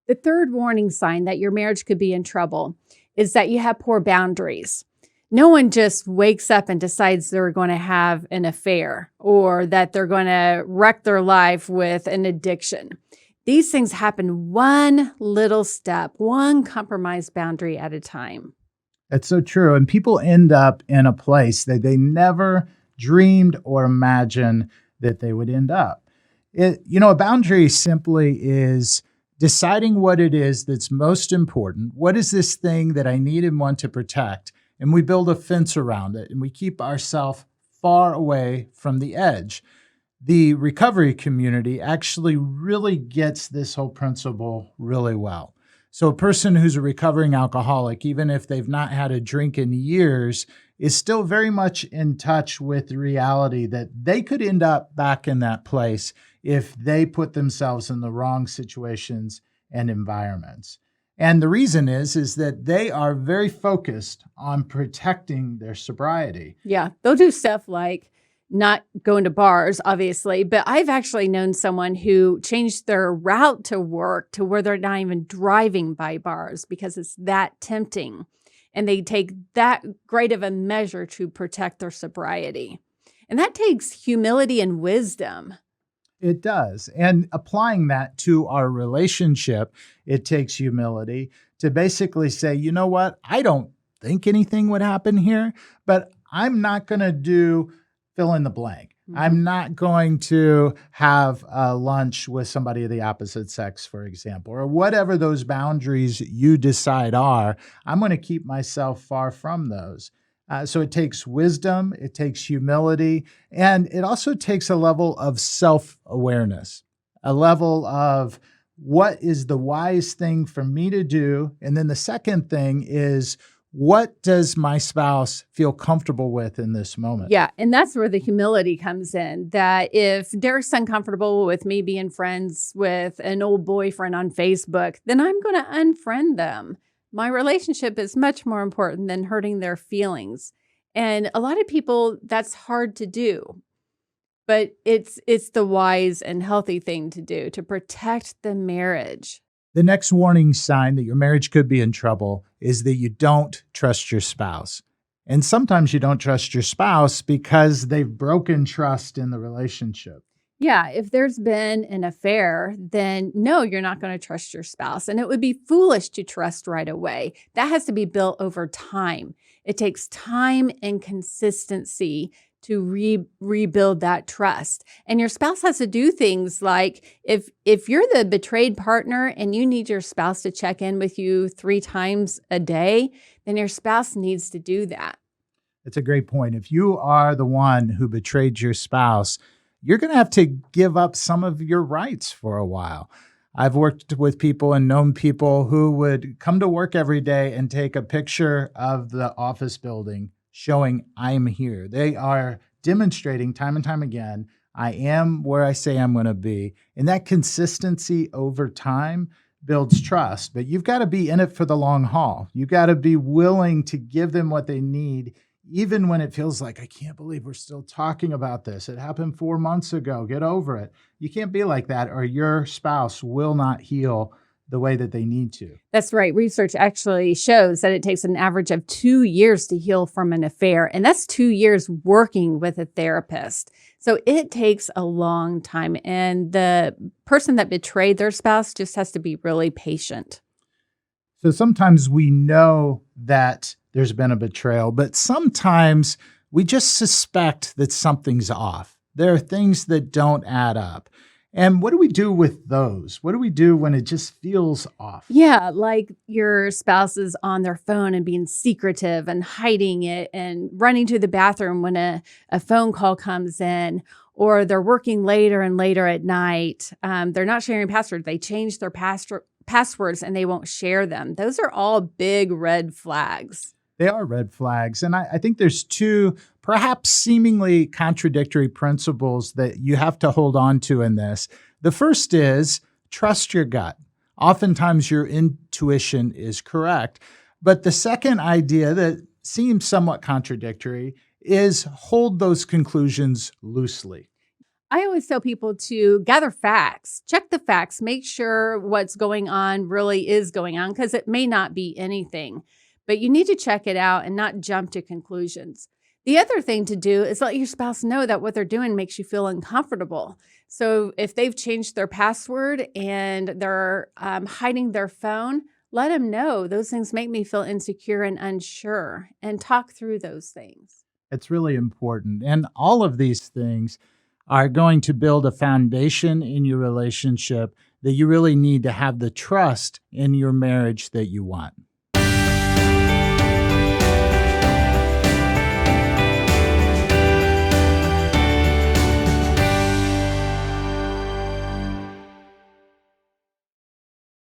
The third warning sign that your marriage could be in trouble is that you have poor boundaries. No one just wakes up and decides they're going to have an affair or that they're going to wreck their life with an addiction. These things happen one little step, one compromised boundary at a time. That's so true. And people end up in a place that they never dreamed or imagined that they would end up. A boundary simply is deciding what it is that's most important. What is this thing that I need and want to protect? And we build a fence around it and we keep ourselves far away from the edge. The recovery community actually really gets this whole principle really well. So a person who's a recovering alcoholic, even if they've not had a drink in years, is still very much in touch with the reality that they could end up back in that place if they put themselves in the wrong situations and environments. And the reason is that they are very focused on protecting their sobriety. Yeah, they'll do stuff like not going to bars, obviously, but I've actually known someone who changed their route to work to where they're not even driving by bars because it's that tempting. And they take that great of a measure to protect their sobriety. And that takes humility and wisdom. It does. And applying that to our relationship, it takes humility to basically say, you know what? I don't think anything would happen here, but I'm not going to do fill in the blank. I'm not going to have lunch with somebody of the opposite sex, for example, or whatever those boundaries you decide are. I'm going to keep myself far from those. So it takes wisdom, it takes humility, and it also takes a level of self-awareness, a level of what is the wise thing for me to do. And then the second thing is, what does my spouse feel comfortable with in this moment? Yeah. And that's where the humility comes in, that if Derek's uncomfortable with me being friends with an old boyfriend on Facebook, then I'm going to unfriend them. My relationship is much more important than hurting their feelings. And a lot of people, that's hard to do. But it's the wise and healthy thing to do to protect the marriage. The next warning sign that your marriage could be in trouble is that you don't trust your spouse. And sometimes you don't trust your spouse because they've broken trust in the relationship. Yeah, if there's been an affair, then no, you're not going to trust your spouse. And it would be foolish to trust right away. That has to be built over time. It takes time and consistency to rebuild that trust. And your spouse has to do things like if you're the betrayed partner and you need your spouse to check in with you 3 times a day, then your spouse needs to do that. That's a great point. If you are the one who betrayed your spouse, you're going to have to give up some of your rights for a while. I've worked with people and known people who would come to work every day and take a picture of the office building showing I'm here. They are demonstrating time and time again, I am where I say I'm going to be. And that consistency over time builds trust. But you've got to be in it for the long haul. You've got to be willing to give them what they need, even when it feels like, I can't believe we're still talking about this. It happened 4 months ago. Get over it. You can't be like that, or your spouse will not heal the way that they need to. That's right. Research actually shows that it takes an average of 2 years to heal from an affair. And that's 2 years working with a therapist. So it takes a long time. And the person that betrayed their spouse just has to be really patient. So sometimes we know that there's been a betrayal, but sometimes we just suspect that something's off. There are things that don't add up. And what do we do with those? What do we do when it just feels off? Yeah, like your spouse is on their phone and being secretive and hiding it and running to the bathroom when a phone call comes in, or they're working later and later at night. They're not sharing passwords. They change their passwords and they won't share them. Those are all big red flags. They are red flags. And I think there's 2 perhaps seemingly contradictory principles that you have to hold on to in this. The first is trust your gut. Oftentimes your intuition is correct. But the second idea that seems somewhat contradictory is hold those conclusions loosely. I always tell people to gather facts, check the facts, make sure what's going on really is going on because it may not be anything, but you need to check it out and not jump to conclusions. The other thing to do is let your spouse know that what they're doing makes you feel uncomfortable. So if they've changed their password and they're hiding their phone, let them know those things make me feel insecure and unsure and talk through those things. It's really important. And all of these things are going to build a foundation in your relationship that you really need to have the trust in your marriage that you want.